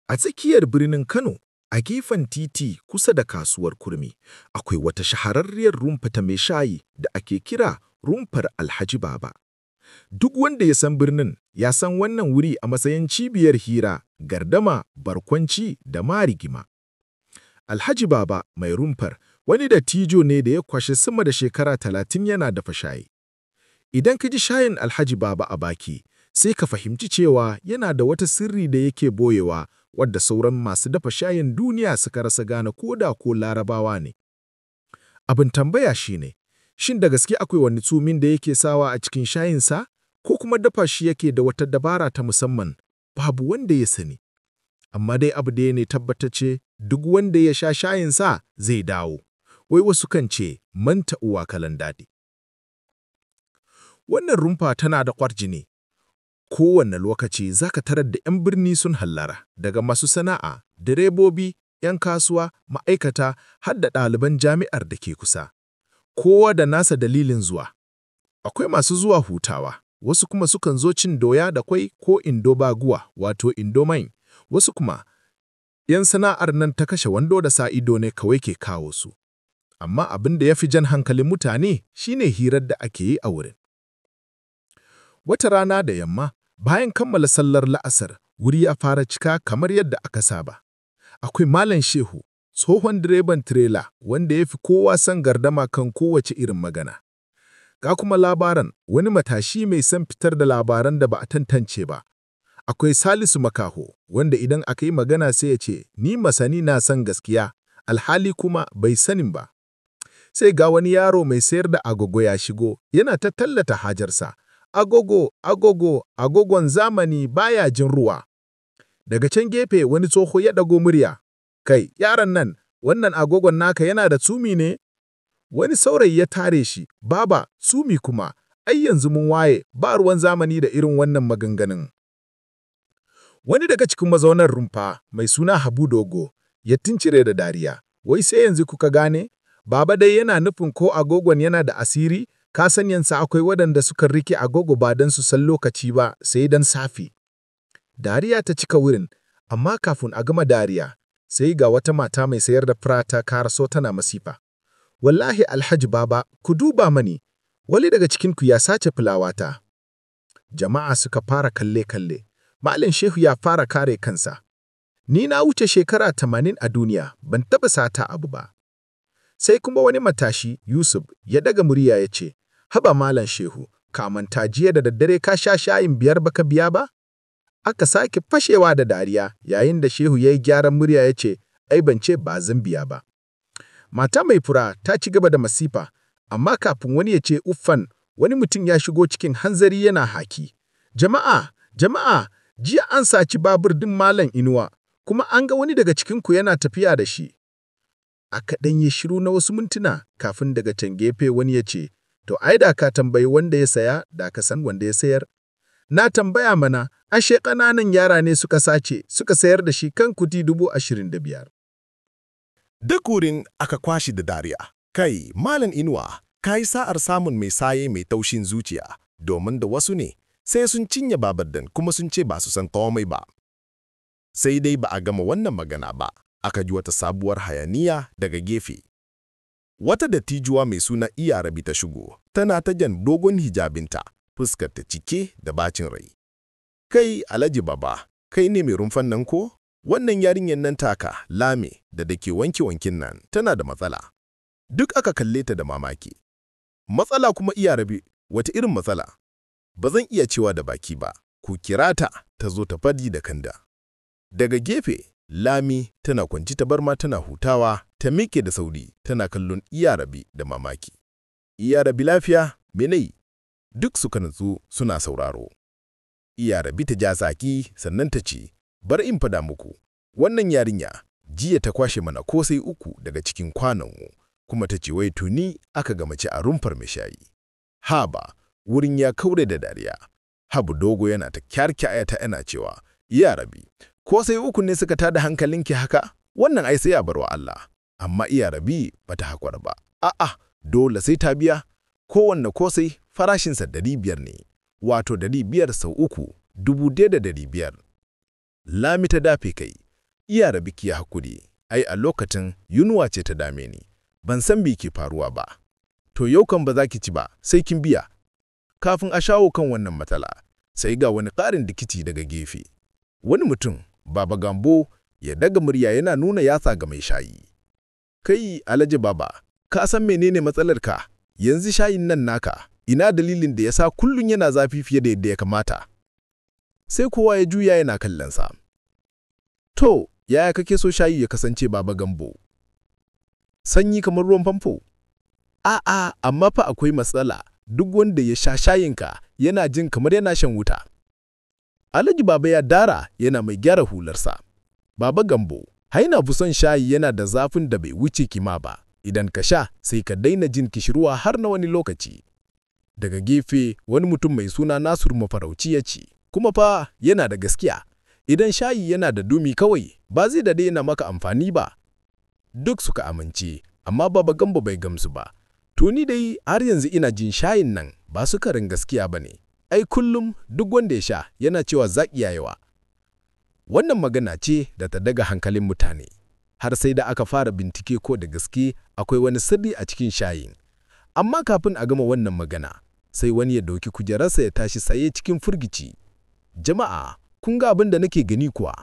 A tsakiyar birnin Kano, a gefen titi kusa da kasuwar Kurmi, akwai wata shahararriyar rumfa ta mai shayi da ake kira Rumfar Alhaji Baba. Duk wanda ya san birnin ya san wannan wuri a matsayin cibiyar hira, gardama, barkwanci da ma rigima. Alhaji Baba mai rumfar wani dattijo ne da ya kwashe sama da shekara 30 yana dafa shayi. Idan ka ji shayin Alhaji Baba a baki, sai ka fahimci cewa yana da wata sirri da yake boyewa wadda sauran masu dafa shayin duniya suka rasa gane ko Larabawa ne. Abin tambaya shine, shin da gaske akwai wani tsumin da yake sawa a cikin shayinsa, ko kuma dafa shi yake da wata dabara ta musamman? Babu wanda ya sani. Amma dai abu ɗaya ne tabbatacce, duk wanda ya sha shayinsa zai dawo. Wai wasu kan ce, manta uwa kalan daɗi. Wannan rumfa tana da kwarjini. Kowane lokaci za ka tarar da 'yan birni sun hallara, daga masu sana'a, direbobi, 'yan kasuwa, ma'aikata, har da ɗaliban jami'ar da ke kusa. Kowa da nasa dalilin zuwa. Akwai masu zuwa hutawa, wasu kuma sukan zo cin doya da kwai ko indobaguwa, wato indomie. Wasu kuma 'yan sana'ar nan ta kashe wando da sa ido ne kawai ke kawo su. Amma abin da ya fi jan hankalin mutane shine hirar da ake yi a wurin. Wata rana da yamma, bayan kammala sallar la'asar, wuri ya fara cika kamar yadda aka saba. Akwai Malam Shehu, tsohon direban tirela wanda ya fi kowa son gardama kan kowace irin magana. Ga kuma labaran wani matashi mai son fitar da labaran da ba a tantance ba. Akwai Salisu Makaho, wanda idan aka yi magana sai ya ce, ni masani na san gaskiya, alhali kuma bai sanin ba. Sai ga wani yaro mai sayar da agogo ya shigo, yana ta tallata hajarsa. Agogo, agogo, agogon zamani baya jin ruwa. Daga can gefe wani tsoho ya ɗago murya. Kai, yaron nan, wannan agogon naka yana da tsumi ne? Wani saurayi ya tare shi, baba, tsumi kuma, ai yanzu mun waye, ba ruwan zamani da irin wannan maganganun. Wani daga cikin mazaunan rumfa mai suna Habu Dogo ya tuncire da dariya. Wai sai yanzu kuka gane? Baba dai yana nufin ko agogon yana da asiri, ka san yanzu akwai waɗanda suka rike agogo ba don su san lokaci ba sai don safi. Dariya ta cika wurin, amma kafin a gama dariya, sai ga wata mata mai sayar da fura ta karaso tana masifa. Wallahi Alhaji Baba, ku duba mani, wani daga cikinku ya sace fulawata. Jama'a suka fara kalle-kalle. Malam Shehu ya fara kare kansa. Ni na wuce shekara 80 a duniya, ban taɓa sata abu ba. Sai kuma wani matashi, Yusuf, ya daga murya ya ce, haba Malam Shehu, ka manta jiya da daddare ka sha shayin 5 baka biya ba? Aka sake fashewa da dariya yayin da Shehu ya yi gyaran murya ya ce, ai ban ce ba zan biya ba. Mata mai fura ta ci gaba da masifa, amma kafin wani ya ce uffan, wani mutum ya shigo cikin hanzari yana haki. Jama'a, jama'a, jiya an saci babur din Malam Inuwa, kuma an ga wani daga cikinku yana tafiya da shi. Aka ɗan yi shiru na wasu mintuna kafin daga can gefe wani ya ce, to ai da ka tambayi wanda ya saya da ka san wanda ya sayar. Na tambaya mana, ashe ƙananan yara ne suka sace, suka sayar da shi kan kuɗi 25,000. Duk wurin aka kwashi da dariya. Kai, Malam Inuwa, ka yi sa'ar samun mai saye mai taushin zuciya, domin da wasu ne, sai sun cinye babar din kuma sun ce ba su san komai ba. Sai dai ba a gama wannan magana ba, aka ji wata sabuwar hayaniya daga gefe. Wata dattijuwa mai suna Iyarabi ta shigo, tana ta jan dogon hijabinta, fuskar ta cike da bacin rai. Kai, Alhaji Baba, kai ne mai rumfan nan ko? Wannan yarinyar nan taka, Lame, da ke wanke-wankin nan, tana da matsala. Duk aka kalle ta da mamaki. Matsala kuma Iyarabi, wata irin matsala? Ba zan iya cewa da baki ba, ku kira ta, ta zo ta fadi da kanda. Daga gefe, Lami tana kwanci tabarma tana hutawa, ta miƙe da sauri, tana kallon Iyarabi da mamaki. Iyarabi lafiya, menai? Duk suka nutsu suna sauraro. Iyarabi ta ja saki sannan ta ce, bar in fada muku, wannan yarinya jiya ta kwashe mana kosai 3 daga cikin kwanonmu, kuma ta ce wai tuni aka gama ci a rumfar mai shayi. Haba, wurin ya kaure da dariya. Habu Dogo yana ta kyarkyayata yana cewa, Iyarabi, kosai 3 ne suka tada hankalinki haka? Wannan ai sai ya barwa Allah. Amma Iyarabi bata haƙura ba. A'a, dole sai ta biya. Kowanne kosai farashinsa 500 ne, wato 500 sau 3, 1,500. Lami ta dafe kai, Iya rabi ki hakuri, ai a lokacin yunwa ce ta dame ni, ban san me ke faruwa ba. To yau kan ba za ki ci ba, sai kin biya. Kafin a shawo kan wannan matsala, sai ga wani ƙarin dikici daga gefe. Wani mutum, Baba Gambo, ya daga murya yana nuna yatsa ga mai shayi. Kai, Alhaji Baba, ka san menene matsalarka? Yanzu shayin nan naka, ina dalilin da ya sa kullum yana zafi fiye da yadda ya kamata. Sai kowa ya juya yana kallonsa. To, yaya kake so shayi ya kasance Baba Gambo? Sanyi kamar ruwan famfo? A'a, amma fa akwai matsala. Duk wanda ya sha shayinka yana jin kamar yana shan wuta. Alhaji Baba ya dara yana mai gyara hularsa. Baba Gambo, haina fi son shayi yana da zafin da bai wuce kima ba. Idan ka sha, sai ka daina jin kishirwa har na wani lokaci. Daga gefe, wani mutum mai suna Nasiru Mafarauci ya ce, kuma fa yana da gaskiya. Idan shayi yana da dumi kawai, ba zai dade yana maka amfani ba. Duk suka amince, amma Baba Gambo bai gamsu ba. Tuni dai har yanzu ina jin shayin nan ba sukarin gaskiya ba ne. Ai kullum duk wanda ya sha yana cewa zaƙi yawa. Wannan magana ce da ta daga hankalin mutane. Har sai da aka fara bincike ko da gaske akwai wani sirri a cikin shayin. Amma kafin a gama wannan magana, sai wani ya dauki kujerarsa ya tashi tsaye cikin firgici. Jama'a, kun ga abin da nake gani kuwa?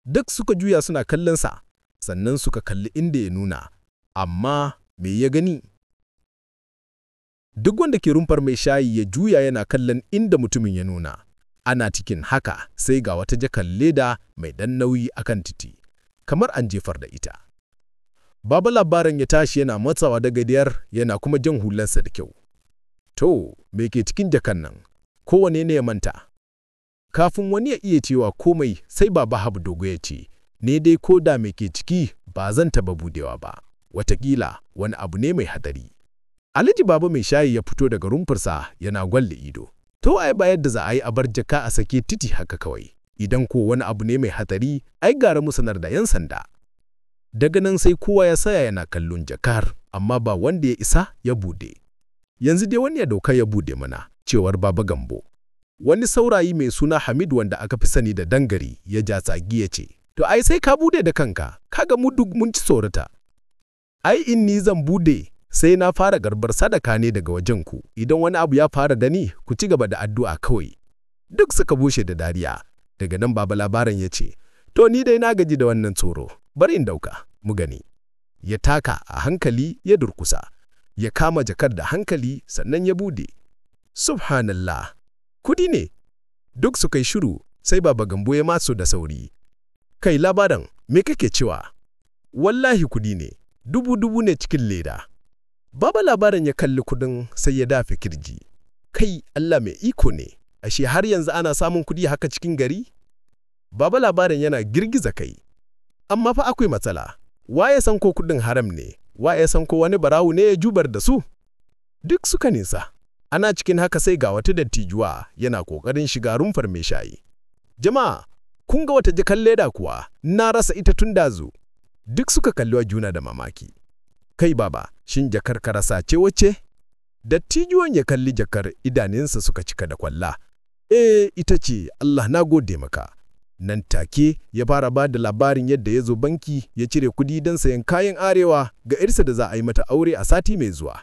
Duk suka juya suna kallonsa, sannan suka kalli inda ya nuna. Amma me ya gani? Duk wanda ke rumfar mai shayi ya juya yana kallon inda mutumin ya nuna. Ana cikin haka sai ga wata jakar leda mai ɗan nauyi akan titi, kamar an jefar da ita. Baba Labaran ya tashi yana matsawa daga diyar yana kuma jan hularsa da kyau. To, me ke cikin jakan nan? Kowane ne ya manta? Kafin wani ya iya cewa komai sai Baba Habu Dogo ya ce, ne dai ko da me ke ciki ba zan taɓa budewa ba. Wataƙila wani abu ne mai hadari. Alhaji Baba mai shayi ya fito daga rumfarsa yana gwalle ido. To ai ba yadda za a yi a bar jaka a sake titi haka kawai. Idan ko wani abu ne mai hatsari, ai gara mu sanar da 'yan sanda. Daga nan sai kowa ya saya yana kallon jakar, amma ba wanda ya isa ya bude. Yanzu dai wani ya dauka ya bude mana, cewar Baba Gambo. Wani saurayi mai suna Hamid wanda aka fi sani da Dangari ya ja tsagi ya ce, to ai sai ka bude da kanka, kaga mu duk mun ci tsorata. Ai in ni zan bude, sai na fara garbar sadaka ne daga wajen ku. Idan wani abu ya fara da ni, ku ci gaba da addu'a kawai. Duk suka bushe da dariya. Daga nan Baba Labaran ya ce, to ni dai na gaji da wannan tsoro, bari in dauka, mu gani. Ya taka a hankali ya durkusa, ya kama jakar da hankali sannan ya bude. Subhanallah, kudi ne. Duk suka yi shiru sai Baba Gambo ya matso da sauri. Kai Labaran, me kake cewa? Wallahi kudi ne, dubu ne cikin leda. Baba Labaran ya kalli kudin sai ya dafe kirji. Kai Allah mai iko ne, ashe har yanzu ana samun kudi haka cikin gari? Baba Labaran yana girgiza kai. Amma fa akwai matsala. Wa ya san ko kudin haram ne? Wa ya san ko wani barawu ne ya jubar da su? Duk suka nisa. Ana cikin haka sai ga wata dattijuwa yana kokarin shiga rumfar mai shayi. Jama'a, kun ga wata jakar leda kuwa? Na rasa ita tun dazu. Duk suka kalli wa juna da mamaki. Kai baba, shin jakar ka rasa ce wacce? Dattijuwan ya kalli jakar, idanunsa suka cika da kwalla. Ita ce, Allah na gode maka. Nan take ya fara ba da labarin yadda ya zo banki ya cire kudi don sayan kayan arewa ga irsa da za a yi mata aure a sati mai zuwa.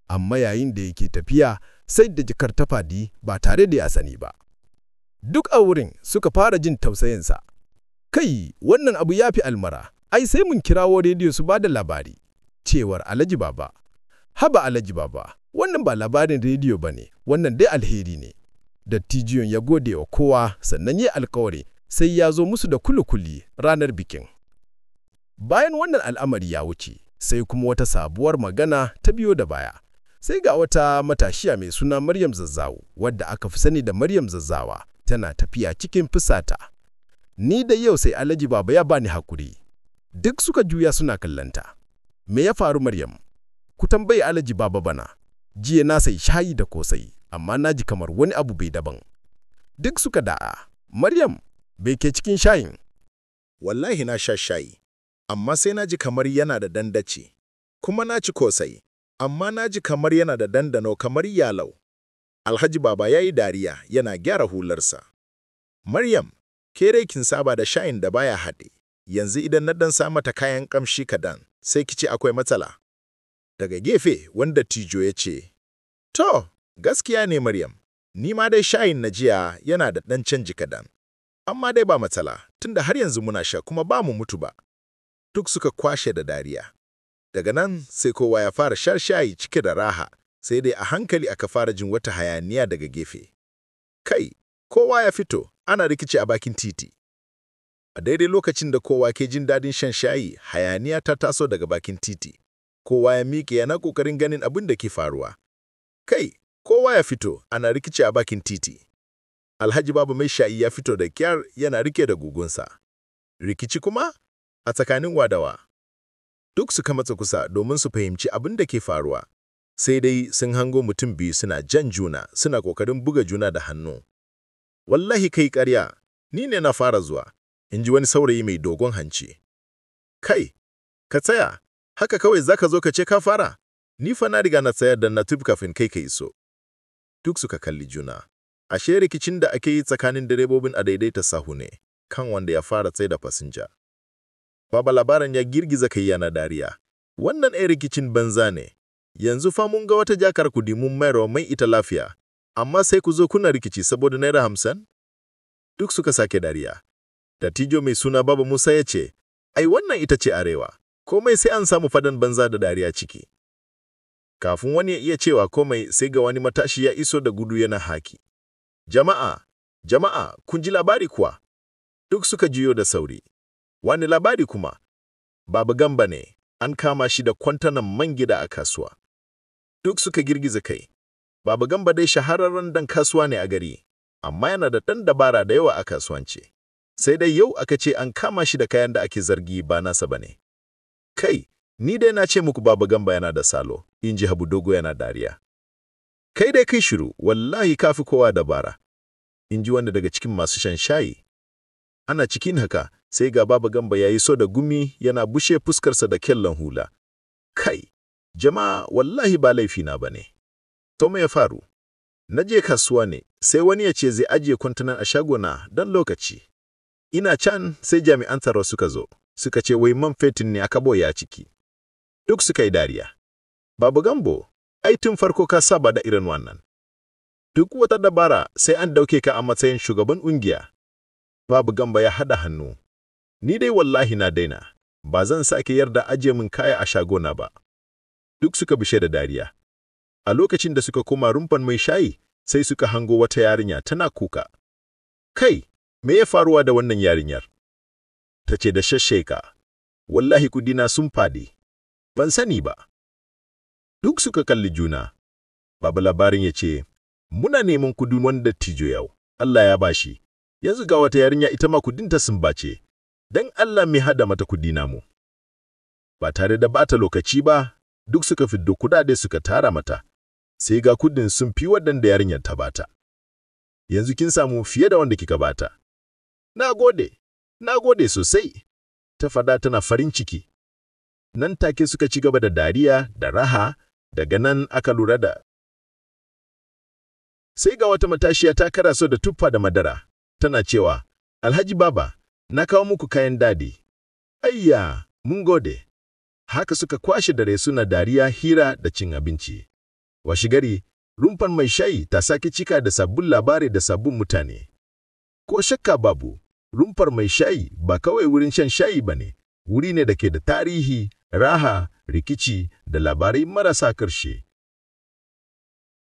Amma yayin da yake tafiya sai da jakar ta fadi ba tare da ya sani ba. Duk a wurin suka fara jin tausayinsa. Kai, wannan abu ya fi almara, ai sai mun kirawo rediyo su ba da labari. Cewar Alhaji Baba. Haba Alhaji Baba, wannan ba labarin rediyo ba ne, wannan dai alheri ne. Dattijiyon ya gode wa kowa sannan ya alkawari sai ya zo musu da kuli-kuli ranar bikin. Bayan wannan al'amari ya wuce, sai kuma wata sabuwar magana ta biyo da baya. Sai ga wata matashiya mai suna Maryam Zazzawu, wadda aka fi sani da Maryam Zazzawa, tana tafiya cikin fusata. Ni da yau sai Alhaji Baba ya bani hakuri. Duk suka juya suna kallanta. Me ya faru Maryam? Ku tambayi Alhaji Baba bana. Jiya na sai shayi da kosai, amma na ji kamar wani abu bai daban. Duk suka da'a. Maryam, bai ke cikin shayin? Wallahi na sha shayi, amma sai na ji kamar yana da dandace. Kuma na ci kosai, amma na ji kamar yana da dandano kamar yalau. Alhaji Baba ya yi dariya yana gyara hularsa. Maryam, ke rai kin saba da shayin da baya haɗe. yanzu idan na dan sa mata kayan ƙamshi kaɗan, sai ki ce akwai matsala. Daga gefe, wanda Tijo ya ce, To, gaskiya ne Maryam, ni ma dai shayin na jiya yana da ɗan canji kaɗan. Amma dai ba matsala, tunda har yanzu muna sha kuma ba mu mutu ba. Duk suka kwashe da dariya. Daga nan sai kowa ya fara shar shayi cike da raha, sai dai a hankali aka fara jin wata hayaniya daga gefe. Kai, kowa ya fito, ana rikici a bakin titi. A daidai lokacin da kowa ke jin daɗin shan shayi, hayaniya ta taso daga bakin titi. Kowa ya miƙe yana ƙoƙarin ganin abin da ke faruwa. Kai, kowa ya fito, ana rikici a bakin titi. Alhaji Baba mai shayi ya fito da kyar yana rike da gugunsa. Rikici kuma a tsakanin wadawa. Duk suka matsa kusa domin su fahimci abin da ke faruwa. Sai dai sun hango mutum biyu suna jan juna, suna ƙoƙarin buga juna da hannu. Wallahi kai ƙarya, ni ne na fara zuwa, in ji wani saurayi mai dogon hanci. Kai, ka tsaya, haka kawai za ka zo ka ce ka fara? Ni fa na riga na tsayar da na tuf kafin kai ka iso. Duk suka kalli juna. Ashe rikicin da ake yi tsakanin direbobin a daidaita sahu ne, kan wanda ya fara tsaye da fasinja. Baba labaran ya girgiza kai yana dariya. Wannan ɗaya rikicin banza ne. Yanzu fa mun ga wata jakar kudi mun mayarwa mai ita lafiya, amma sai ku zo kuna rikici saboda naira 50? Duk suka sake dariya. Dattijo mai suna Baba Musa ya ce, Ai wannan ita ce arewa, komai sai an samu fadan banza da dariya ciki. Kafin wani ya iya cewa komai sai ga wani matashi ya iso da gudu yana haki. Jama'a, kun ji labari kuwa? Duk suka juyo da sauri. Wani labari kuma? Baba Gamba ne, an kama shi da kwantanan man gida a kasuwa. Duk suka girgiza kai. Baba Gamba dai shahararren dan kasuwa ne a gari, amma yana da ɗan dabara da yawa a kasuwanci. Sai dai yau aka ce an kama shi da kayan da ake zargi ba nasa ba ne. Kai, ni dai na ce muku Baba Gamba yana da salo, in ji Habu Dogo yana dariya. Kai dai kai shiru, wallahi ka fi kowa dabara, in ji wanda daga cikin masu shan shayi. Ana cikin haka, sai ga Baba Gamba ya yi so da gumi yana bushe fuskarsa da kyallen hula. Kai, jama'a wallahi ba laifina ba ne. To me ya faru? Na je kasuwa ne, sai wani ya ce zai ajiye kwantunan a shagona don lokaci. Ina can sai jami'an tsaro suka zo, suka ce wai man fetur ne aka boye a ciki. Duk suka yi dariya. Baba Gambo, ai tun farko ka saba da irin wannan. Duk wata dabara sai an dauke ka a matsayin shugaban ƙungiya. Baba Gamba ya haɗa hannu. Ni dai wallahi na daina, ba zan sake yarda ajiye min kaya a shagona ba. Duk suka bishe da dariya. A lokacin da suka koma rumfan mai shayi, sai suka hango wata yarinya tana kuka. Kai, me ya faruwa da wannan yarinyar? Ta ce da shashsheka, wallahi kudina sun fadi. Ban sani ba. Duk suka kalli juna. Baba labarin ya ce, muna neman kudin wanda dattijo yau, Allah ya bashi. Yanzu ga wata yarinya ita ma kudinta sun bace. Dan Allah mai hada mata kudina mu. Ba tare da bata lokaci ba, duk suka fiddo kudade suka tara mata. Sai ga kudin sun fi waɗanda yarinyar ta bata. Yanzu kin samu fiye da wanda kika bata. Na gode sosai, ta fada tana farin ciki. Nan take suka ci gaba da dariya da raha, daga nan aka lura da. Sai ga wata matashiya ta karaso da tuffa da madara, tana cewa, Alhaji Baba, na kawo muku kayan dadi. Ayya, mun gode. Haka suka kwashe dare suna dariya, hira da cin abinci. Washigari, rumfan mai shayi ta sake cika da sabbin labarai da sabbin mutane. Ko shakka babu, rumfar mai shayi ba kawai wurin shan shayi ba ne, wuri ne da ke da tarihi, raha, rikici da labarai marasa ƙarshe.